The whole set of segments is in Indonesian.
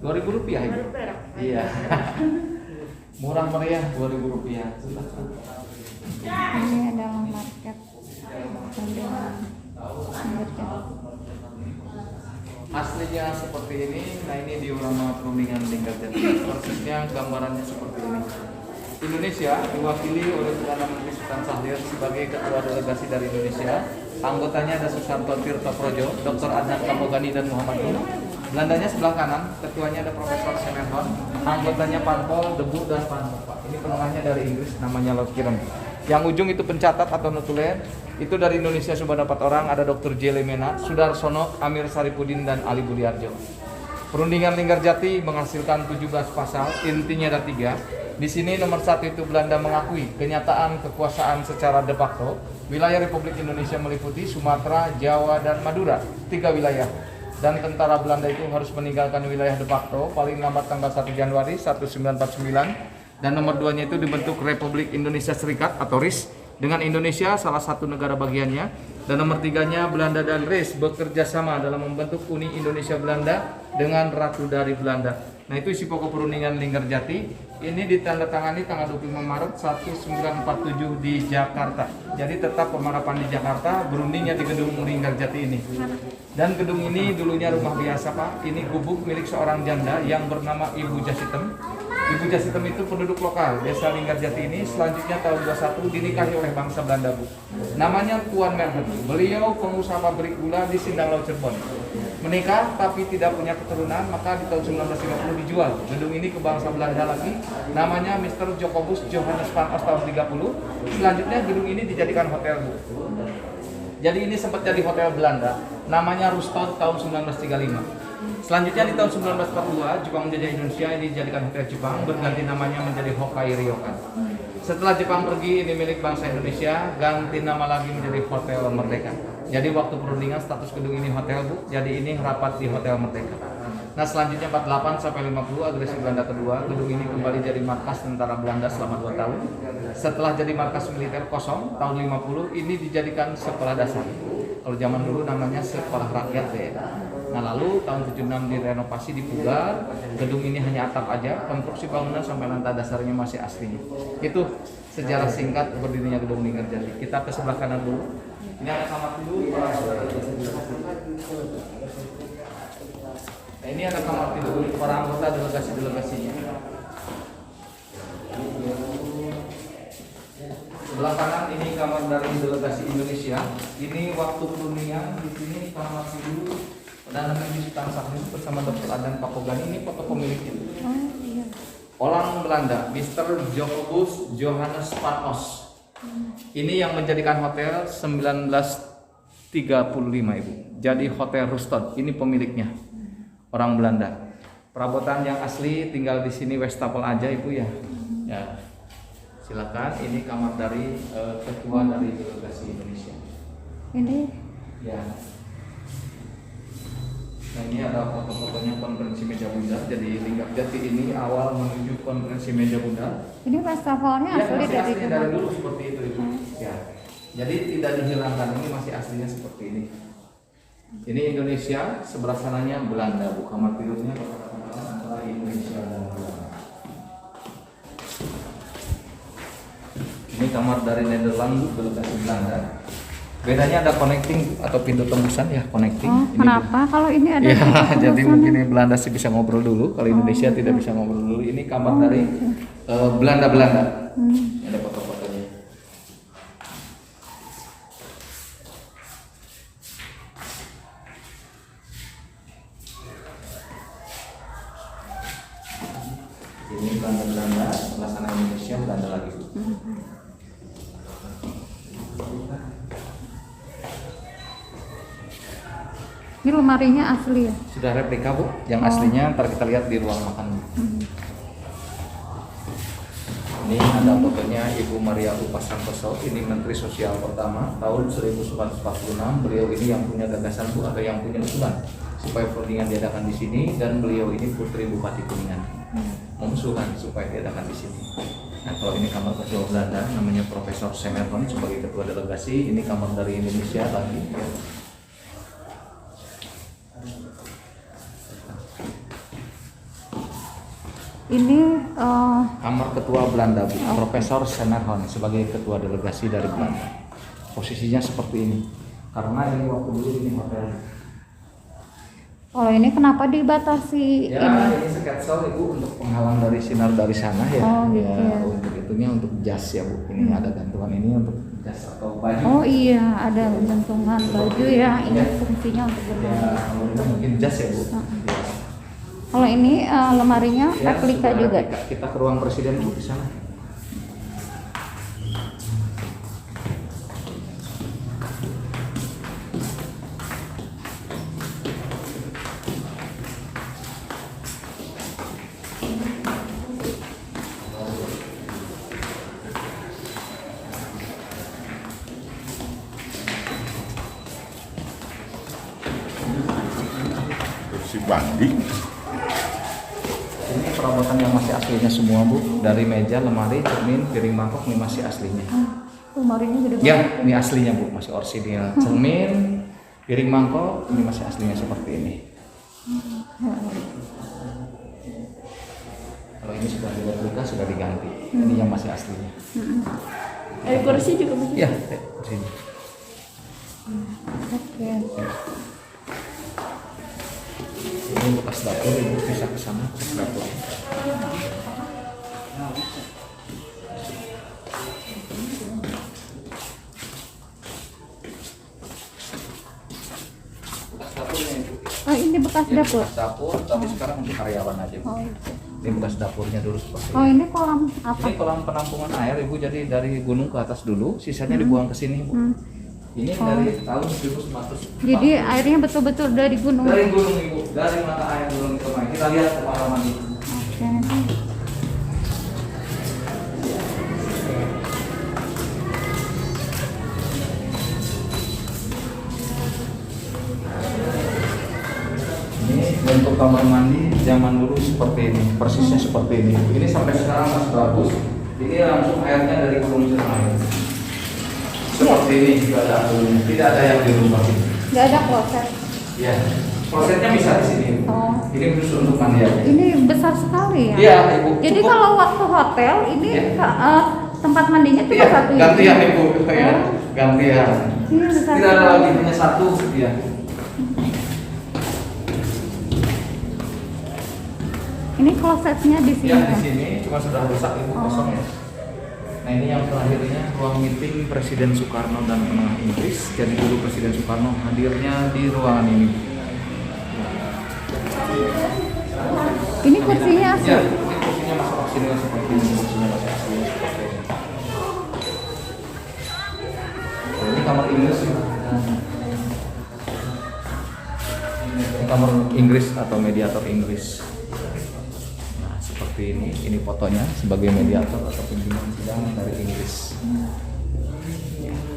Rp2.000 Ibu. Iya. Murah meriah Rp2.000. Ini adalah market Bandengan. Aslinya seperti ini. Nah, ini diorama perundingan Linggarjati. Persisnya gambarannya seperti ini. Indonesia diwakili oleh Perdana Menteri Sultan Syahrir sebagai ketua delegasi dari Indonesia. Anggotanya ada Susanto Tirtoprojo, Dr. Adnan Kamogani dan Muhammad Nur. Belandanya sebelah kanan, ketuanya ada Profesor Semerhon, anggotanya Panpol, Debu dan Panpol. Ini penengahnya dari Inggris, namanya Lord Kiren. Yang ujung itu pencatat atau notulen, itu dari Indonesia cuma dapat orang, ada Dr. J. Lemena, Sudarsono, Amir Saripudin dan Ali Budiarjo. Perundingan Linggarjati menghasilkan 17 pasal, intinya ada 3. Di sini nomor 1 itu Belanda mengakui kenyataan kekuasaan secara de facto. Wilayah Republik Indonesia meliputi Sumatera, Jawa, dan Madura, 3 wilayah. Dan tentara Belanda itu harus meninggalkan wilayah de facto paling lambat tanggal 1 Januari 1949. Dan nomor 2-nya itu dibentuk Republik Indonesia Serikat atau RIS dengan Indonesia salah satu negara bagiannya. Dan nomor 3-nya Belanda dan RIS bekerja sama dalam membentuk Uni Indonesia Belanda dengan Ratu dari Belanda. Nah, itu isi pokok perundingan Linggarjati. Ini ditandatangani tanggal 25 Maret 1947 di Jakarta. Jadi tetap pemerapan di Jakarta, berundingnya di gedung Linggarjati ini. Dan gedung ini dulunya rumah biasa, Pak. Ini gubuk milik seorang janda yang bernama Ibu Jasitem. Ibu Jasitem itu penduduk lokal desa Linggarjati ini. Selanjutnya tahun 21 dinikahi oleh bangsa Belanda, Bu. Namanya Tuan Merhen. Beliau pengusaha pabrik gula di Sindang Laut Cirebon. Menikah tapi tidak punya keturunan, maka di tahun 1950 dijual gedung ini ke bangsa Belanda lagi. Namanya Mr. Jacobus Johannes van Os tahun 30. Selanjutnya gedung ini dijadikan hotel, Bu. Jadi ini sempat jadi hotel Belanda, namanya Rustad tahun 1935. Selanjutnya di tahun 1942 Jepang menjajah Indonesia, ini dijadikan hotel Jepang, berganti namanya menjadi Hokkai Ryokan. Setelah Jepang pergi, ini milik bangsa Indonesia, ganti nama lagi menjadi Hotel Merdeka. Jadi waktu perundingan status gedung ini hotel, Bu. Jadi ini rapat di Hotel Merdeka. Nah, selanjutnya 48 sampai 50 agresi Belanda kedua, gedung ini kembali jadi markas tentara Belanda selama 2 tahun. Setelah jadi markas militer kosong tahun 50, ini dijadikan sekolah dasar. Kalau zaman dulu namanya sekolah rakyat ya. Nah, lalu tahun 76 direnovasi, dipugar. Gedung ini hanya atap aja, konstruksi bangunan sampai lantai dasarnya masih aslinya. Itu sejarah singkat berdirinya gedung Linggarjati. Kita ke sebelah kanan dulu. Ini ada kamar tidur. Nah, ini ada kamar tidur para anggota delegasinya. Sebelah kanan ini kamar dari delegasi Indonesia. Ini waktu perundingan di sini kamar tidur Perdana Menteri Sultan Syahrir bersama Dr. Adnan Kamogani. Ini foto pemiliknya. Orang Belanda, Mr. Jacobus Johannes van Os. Ini yang menjadikan hotel 1935, Ibu. Jadi Hotel Rustad. Ini pemiliknya. Orang Belanda. Perabotan yang asli tinggal di sini wastafel aja, Ibu ya. Ya. Silakan, ini kamar dari ketua dari delegasi Indonesia. Ini Ya. Nah, ini ada foto-fotonya konferensi meja bundar. Jadi Linggarjati ini awal menuju konferensi meja bundar. ini wastafelnya Ya, asli masih dari asli dari dulu seperti itu, Ibu. Ya. Jadi tidak dihilangkan, ini masih aslinya seperti ini. Ini Indonesia, sebelah sananya Belanda, Bu. Kamar tidurnya antara Indonesia dan Belanda. Ini kamar dari Nederland, delegasi Belanda. Bedanya ada connecting atau pintu tembusan ya, connecting. Oh, ini kenapa? Kalau ini ada ya, pintu jadi tembusan? mungkin ini Belanda sih bisa ngobrol dulu, kalau Indonesia tidak bisa ngobrol dulu. Ini kamar dari Belanda. Ada foto-fotonya. Ini Belanda, sebelah sana Indonesia, Belanda lagi. Ini lemarinya asli ya? Sudah replika, Bu. Yang aslinya ntar kita lihat di ruang makan. Ini ada fotonya Ibu Maria Upas Santoso. Ini Menteri Sosial pertama tahun 1946. Beliau ini yang punya gagasan, Bu, atau yang punya usulan supaya perundingan diadakan di sini, dan beliau ini putri Bupati Kuningan. Mengusulkan supaya diadakan di sini. Nah, kalau ini kamar ketua Belanda, namanya Profesor Semerhon sebagai ketua delegasi. Ini kamar dari Indonesia lagi. Ya. Ini Kamar Ketua Belanda, Bu. Profesor Senerhon sebagai ketua delegasi dari Belanda. Posisinya seperti ini. Karena ini waktu dulu ini hotel. kalau ini kenapa dibatasi Ya, ini? ini sketsel Ibu untuk penghalang dari sinar dari sana ya. Oh, gitu Ya, ya. untuk itunya untuk jas ya, Bu. Ini ada gantungan ini untuk jas atau baju. Oh iya, ada gantungan baju ya. Ini Ya. fungsinya untuk Ya, berbaju. kalau itu mungkin jas ya, Bu. Ya. Kalau ini lemarinya Ya, replika sudah juga. replika. Kita ke ruang presiden Bu di sana. Kursi bandi. Ini perabotan yang masih aslinya semua Bu. Dari meja, lemari, cermin, piring mangkok ini masih aslinya. Lemarinya gede Ya, banget. ini aslinya Bu, masih orisinil. Cermin, piring mangkok ini masih aslinya seperti ini. Kalau ini sudah direplika, sudah diganti. Ini yang masih aslinya. Kursi juga masih. Ya, di sini. Oke. Ini bekas dapur, Ibu bisa ke sana, bekas dapur. Bekas dapurnya Ibu. Oh, ini bekas Ya, dapur. bekas dapur, tapi sekarang untuk karyawan aja Bu. Oh, gitu. Ini bekas dapurnya dulu seperti Oh, ini. ini kolam apa? Ini kolam penampungan air Ibu, jadi dari gunung ke atas dulu, sisanya dibuang ke sini Bu. Ini dari tahun 1900. Jadi airnya betul-betul dari gunung. Dari gunung Ibu, dari mata air gunung itu main. Kita lihat ke pengalaman itu. Oke. Ini bentuk kamar mandi zaman dulu seperti ini, persisnya seperti ini. Ini sampai sekarang masih bagus. Ini langsung airnya dari gunung Ciremai. Seperti ini juga ada airnya, tidak ada yang dirubah. Nggak ada kloset. Ya, klosetnya bisa di sini. Oh. Ini khusus untuk mandi aja. Ini besar sekali ya. Iya, Ibu. Jadi cukup. kalau waktu hotel ini Iya. tempat mandinya cuma Iya, satu. ya? gantian Ibu, ya, Oh. gantian. Ini besar. Tidak ada sekali. lagi, hanya satu ya. Ini klosetnya di sini. Ya, di kan? sini cuma sudah rusak Ibu, Oh. kosong ya. Nah, ini yang terakhirnya ruang meeting Presiden Soekarno dan Menengah Inggris. Jadi dulu Presiden Soekarno hadirnya di ruangan ini. Ini kursinya asli. Ya, ini kursinya masih orisinil seperti ini, kursinya masih asli seperti ini. Oh, ini kamar Inggris. Ini kamar Inggris atau mediator Inggris. Nah, seperti ini fotonya sebagai mediator atau pimpinan sidang dari Inggris.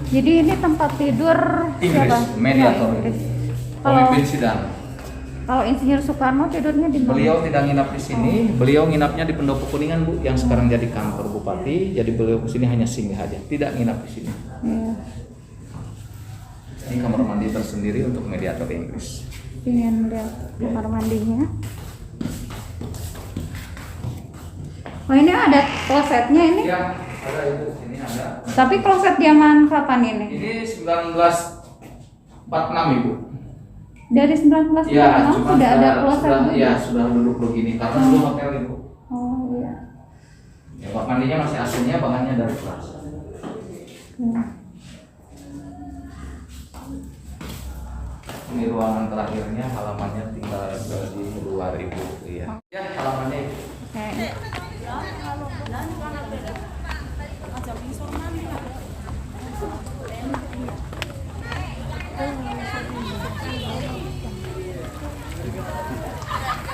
Jadi ini tempat tidur Inggris, siapa? mediator. Oh, Inggris. Kalau Pemimpin sidang. kalau Insinyur Soekarno tidurnya di mana? Beliau tidak nginap di sini, beliau nginapnya di Pendopo Kuningan Bu, yang sekarang jadi kantor bupati. Jadi beliau ke sini hanya singgah aja, tidak nginap di sini. Iya. Ini kamar mandi tersendiri untuk mediator Inggris. Ingin lihat kamar mandinya. Oh, ini ada klosetnya ini. Ya, ada Ibu, ini ada. Tapi kloset zaman kapan ini? Ini 1946 Ibu. Dari 1946 Ya, cuma sudah ada kloset sudah, juga. ya, sudah duduk begini karena dulu hotel Ibu. Oh iya. Ya, kamar mandinya masih aslinya, bahannya dari Plaza. Ini ruangan terakhirnya, halamannya tinggal di luar Ibu. Iya. Ya, halamannya Ibu. Oke.